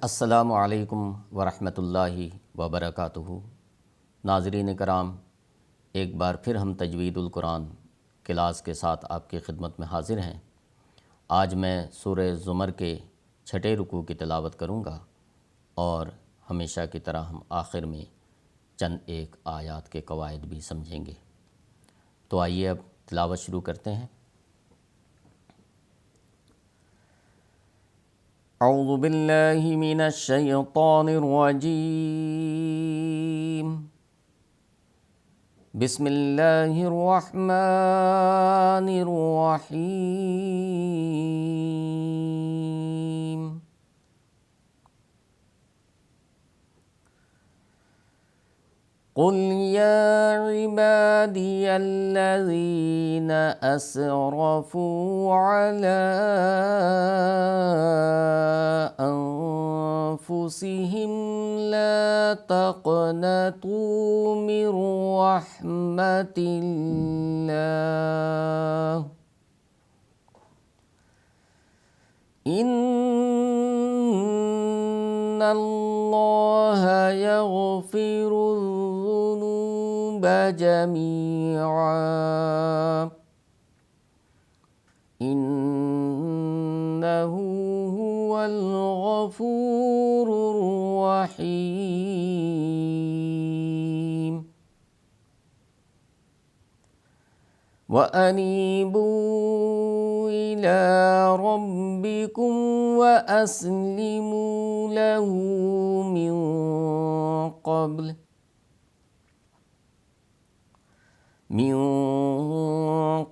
السلام علیکم ورحمۃ اللہ وبرکاتہ۔ ناظرین کرام، ایک بار پھر ہم تجوید القرآن کلاس کے ساتھ آپ کی خدمت میں حاضر ہیں۔ آج میں سورہ زمر کے 6 رکوع کی تلاوت کروں گا اور ہمیشہ کی طرح ہم آخر میں چند ایک آیات کے قواعد بھی سمجھیں گے۔ تو آئیے اب تلاوت شروع کرتے ہیں۔ اعوذ باللہ من الشیطان الرجیم، بسم اللہ الرحمن الرحیم۔ قل یا عبادی الذین اسرفوا علی انفسهم لا تقنطوا من رحمت اللہ ان اللہ یغفر الذنوب جميعا انہ هو الغفور الرحیم۔ وَأَنِيبُوا إِلَىٰ رَبِّكُمْ وَأَسْلِمُوا لَهُ من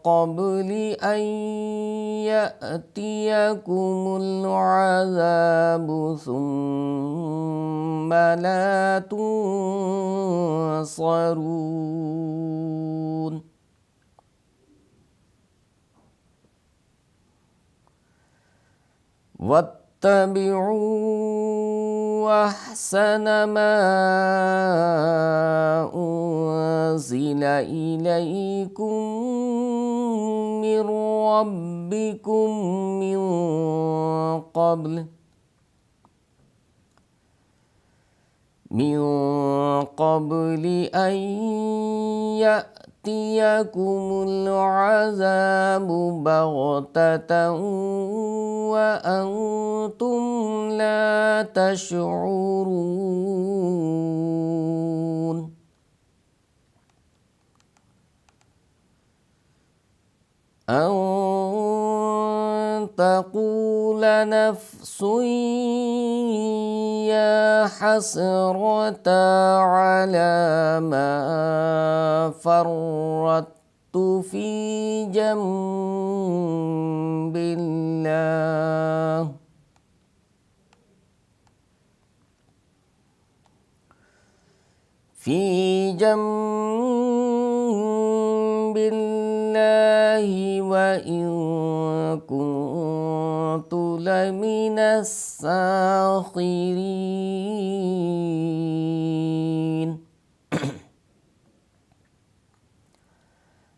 قبل أن يأتيكم العذاب ثم لا تنصرون۔ واتبعوا أحسن ما أنزل إليكم من ربكم من قبل أن يأتيكم العذاب بغتة وأنتم لا تشعرون۔ أن تقول نفس يا حسرة على ما فرطت في جنب الله وإن كنت لمن الساخرين۔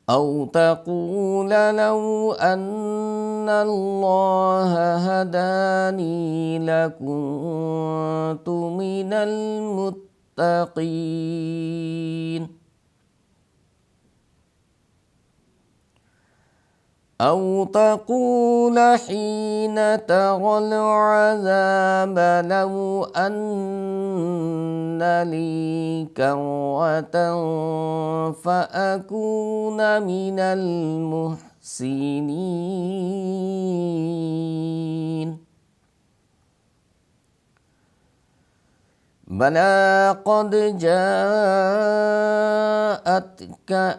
أو تقول لو أن الله هداني لكنت من المتقين۔ أو تقول حين ترى العذاب لو أن لي كرة فأكون من المحسنين۔ بلى قد جاءتك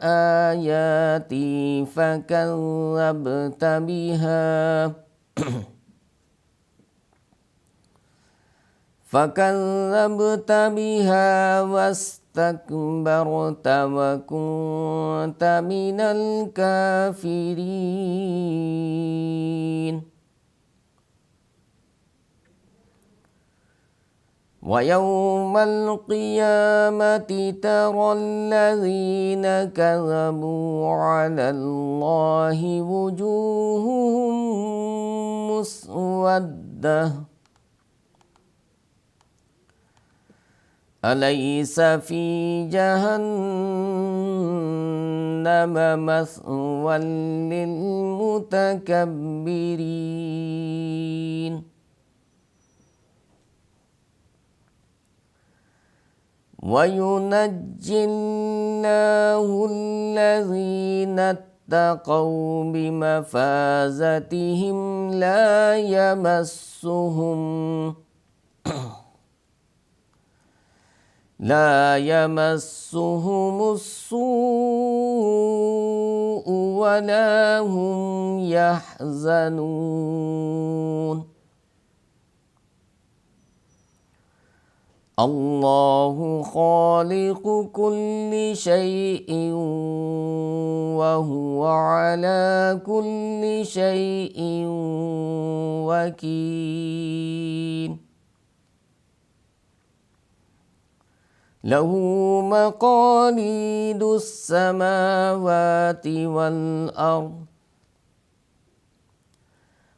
آياتي فكذبت بها واستكبرت وكنت من الكافرين۔ ويوم القيامة ترى الذين كذبوا على الله وجوههم مسودة أليس في جهنم مثوى للمتكبرين وينجي الله الذين اتقوا بمفازتهم لا يمسهم السوء ولا هم يحزنون اللہ خالق كل شيء وهو على كل شيء وكيل له مقاليد السماوات والأرض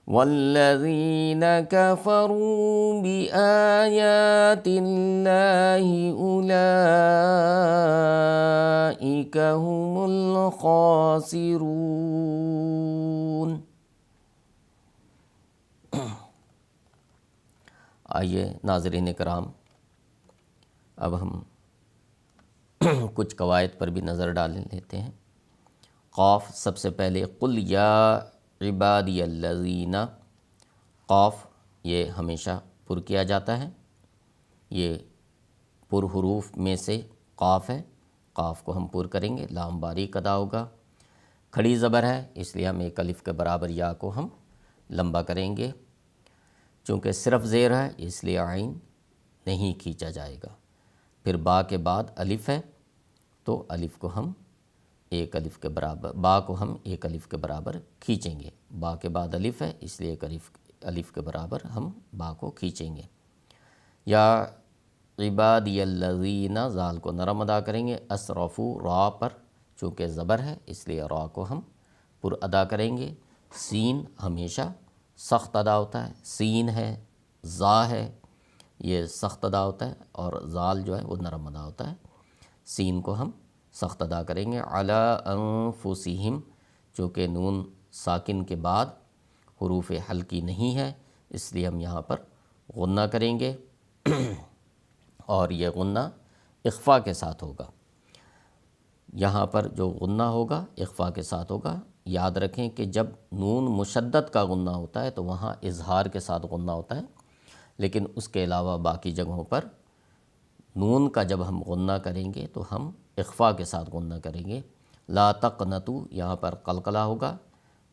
والذين كفروا بآيات الله أولئك هم الخاسرون۔ آئیے ناظرین کرام، اب ہم کچھ قواعد پر بھی نظر ڈال لیتے ہیں۔ قاف سب سے پہلے قل یا عبادی الذین، قاف یہ ہمیشہ پر کیا جاتا ہے، یہ پر حروف میں سے قاف ہے، قاف کو ہم پر کریں گے، لام باریک ادا ہوگا، کھڑی زبر ہے اس لیے ہم ایک الف کے برابر یا کو ہم لمبا کریں گے، چونکہ صرف زیر ہے اس لیے عین نہیں کھینچا جائے گا۔ پھر با کے بعد الف ہے تو الف کو ہم ایک الف کے برابر، با کو ہم ایک الف کے برابر کھینچیں گے، با کے بعد الف ہے اس لیے ایک الف کے برابر ہم با کو کھینچیں گے۔ یا عبادی الذین، زال کو نرم ادا کریں گے، اسرفو را پر چونکہ زبر ہے اس لیے را کو ہم پر ادا کریں گے۔ سین ہمیشہ سخت ادا ہوتا ہے، سین ہے، زا ہے، یہ سخت ادا ہوتا ہے، اور زال جو ہے وہ نرم ادا ہوتا ہے، سین کو ہم سخت ادا کریں گے۔ علی انفسہم، چونکہ نون ساکن کے بعد حروف حلقی نہیں ہے اس لیے ہم یہاں پر غنہ کریں گے، اور یہ غنہ اخفا کے ساتھ ہوگا۔ یہاں پر جو غنہ ہوگا اخفا کے ساتھ ہوگا۔ یاد رکھیں کہ جب نون مشدد کا غنہ ہوتا ہے تو وہاں اظہار کے ساتھ غنہ ہوتا ہے، لیکن اس کے علاوہ باقی جگہوں پر نون کا جب ہم غنہ کریں گے تو ہم اخفا کے ساتھ غنہ کریں گے۔ لا تقنطوا، یہاں پر قلقلہ ہوگا۔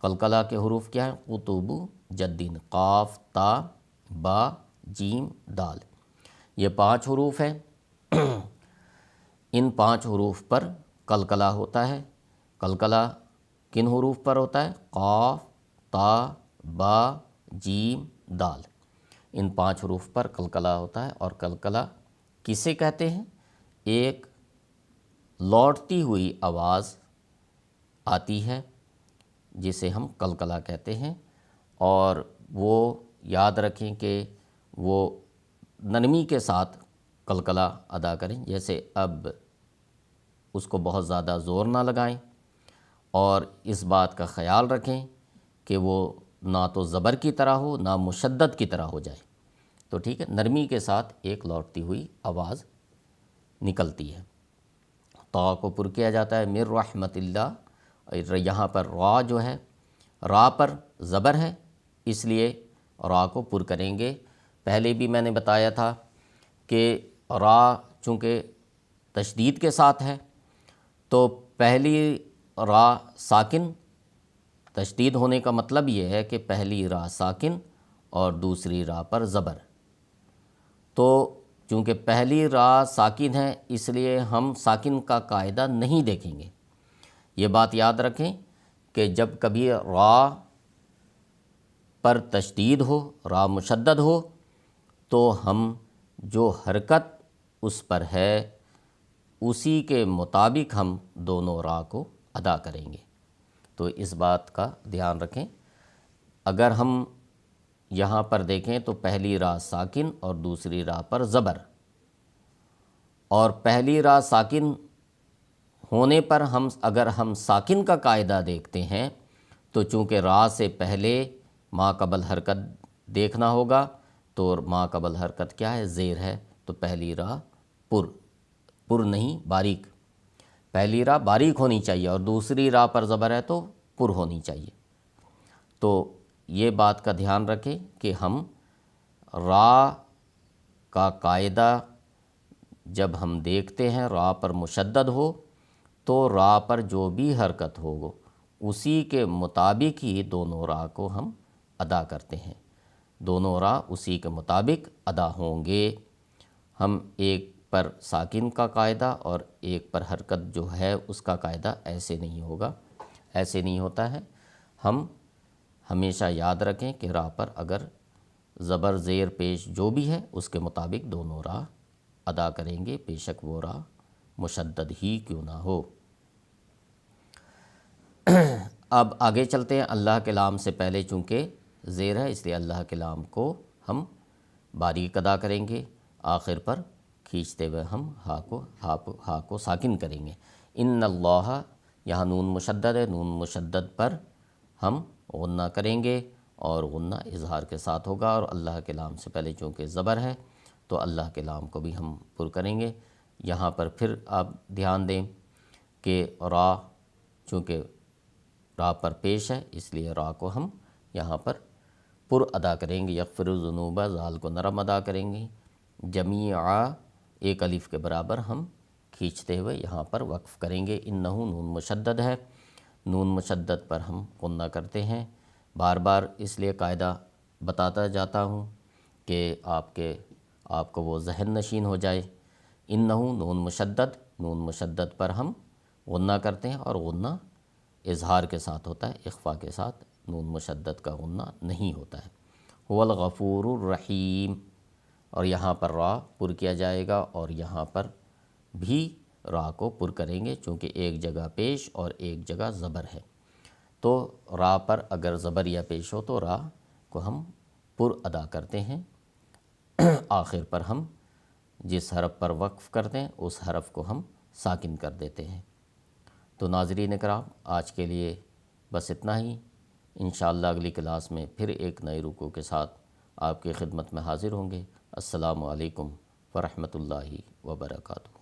قلقلہ کے حروف کیا ہیں؟ قطب جدین، قاف، تا، با، جیم، دال، یہ 5 حروف ہیں۔ ان 5 حروف پر قلقلہ ہوتا ہے۔ قلقلہ کن حروف پر ہوتا ہے؟ قاف، تا، با، جیم، دال، ان 5 حروف پر قلقلہ ہوتا ہے۔ اور قلقلہ کسے کہتے ہیں؟ ایک لوٹتی ہوئی آواز آتی ہے جسے ہم قلقلہ کہتے ہیں، اور وہ یاد رکھیں کہ وہ نرمی کے ساتھ قلقلہ ادا کریں، جیسے اب اس کو بہت زیادہ زور نہ لگائیں، اور اس بات کا خیال رکھیں کہ وہ نہ تو زبر کی طرح ہو نہ مشدد کی طرح ہو جائے، تو ٹھیک ہے، نرمی کے ساتھ ایک لوٹتی ہوئی آواز نکلتی ہے۔ تا کو پر کیا جاتا ہے، من رحمت اللہ، یہاں پر را جو ہے، را پر زبر ہے اس لیے را کو پر کریں گے۔ پہلے بھی میں نے بتایا تھا کہ را چونکہ تشدید کے ساتھ ہے تو پہلی را ساکن، تشدید ہونے کا مطلب یہ ہے کہ پہلی را ساکن اور دوسری را پر زبر، تو چونکہ پہلی را ساکن ہے اس لیے ہم ساکن کا قاعدہ نہیں دیکھیں گے۔ یہ بات یاد رکھیں کہ جب کبھی را پر تشدید ہو، را مشدد ہو، تو ہم جو حرکت اس پر ہے اسی کے مطابق ہم دونوں را کو ادا کریں گے، تو اس بات کا دھیان رکھیں۔ اگر ہم یہاں پر دیکھیں تو پہلی را ساکن اور دوسری را پر زبر، اور پہلی را ساکن ہونے پر اگر ہم ساکن کا قاعدہ دیکھتے ہیں تو چونکہ را سے پہلے ما قبل حرکت دیکھنا ہوگا، تو ما قبل حرکت کیا ہے؟ زیر ہے، تو پہلی را پر نہیں باریک، پہلی را باریک ہونی چاہیے اور دوسری را پر زبر ہے تو پر ہونی چاہیے۔ تو یہ بات کا دھیان رکھیں کہ ہم را کا قاعدہ جب ہم دیکھتے ہیں را پر مشدد ہو تو را پر جو بھی حرکت ہوگو اسی کے مطابق ہی دونوں را کو ہم ادا کرتے ہیں، دونوں را اسی کے مطابق ادا ہوں گے۔ ہم ایک پر ساکن کا قاعدہ اور ایک پر حرکت جو ہے اس کا قاعدہ ایسے نہیں ہوگا، ایسے نہیں ہوتا ہے۔ ہم ہمیشہ یاد رکھیں کہ را پر اگر زبر زیر پیش جو بھی ہے اس کے مطابق دونوں را ادا کریں گے، بے شک وہ را مشدد ہی کیوں نہ ہو۔ اب آگے چلتے ہیں۔ اللہ کے لام سے پہلے چونکہ زیر ہے اس لیے اللہ کے لام کو ہم باریک ادا کریں گے، آخر پر کھینچتے ہوئے ہم ہا کو ساکن کریں گے۔ ان اللہ، یہاں نون مشدد ہے، نون مشدد پر ہم غنہ کریں گے اور غنہ اظہار کے ساتھ ہوگا، اور اللہ کے لام سے پہلے چونکہ زبر ہے تو اللہ کے لام کو بھی ہم پر کریں گے۔ یہاں پر پھر آپ دھیان دیں کہ را چونکہ را پر پیش ہے اس لیے را کو ہم یہاں پر پر ادا کریں گے۔ یغفر الذنوب، زال کو نرم ادا کریں گے۔ جمیعا، ایک الف کے برابر ہم کھینچتے ہوئے یہاں پر وقف کریں گے۔ انہو، نون مشدد ہے، نون مشدد پر ہم غنہ کرتے ہیں۔ بار بار اس لیے قاعدہ بتاتا جاتا ہوں کہ آپ کو وہ ذہن نشین ہو جائے۔ انہو، نون مشدد پر ہم غنہ کرتے ہیں اور غنہ اظہار کے ساتھ ہوتا ہے، اخفا کے ساتھ نون مشدد کا غنہ نہیں ہوتا ہے۔ هو الغفور الرحیم، اور یہاں پر را پر کیا جائے گا اور یہاں پر بھی را کو پر کریں گے چونکہ ایک جگہ پیش اور ایک جگہ زبر ہے۔ تو را پر اگر زبر یا پیش ہو تو را کو ہم پر ادا کرتے ہیں، آخر پر ہم جس حرف پر وقف کرتے ہیں اس حرف کو ہم ساکن کر دیتے ہیں۔ تو ناظرین کرام، آج کے لیے بس اتنا ہی۔ انشاءاللہ اگلی کلاس میں پھر ایک نئے رکوع کے ساتھ آپ کی خدمت میں حاضر ہوں گے۔ السلام علیکم ورحمۃ اللہ وبرکاتہ۔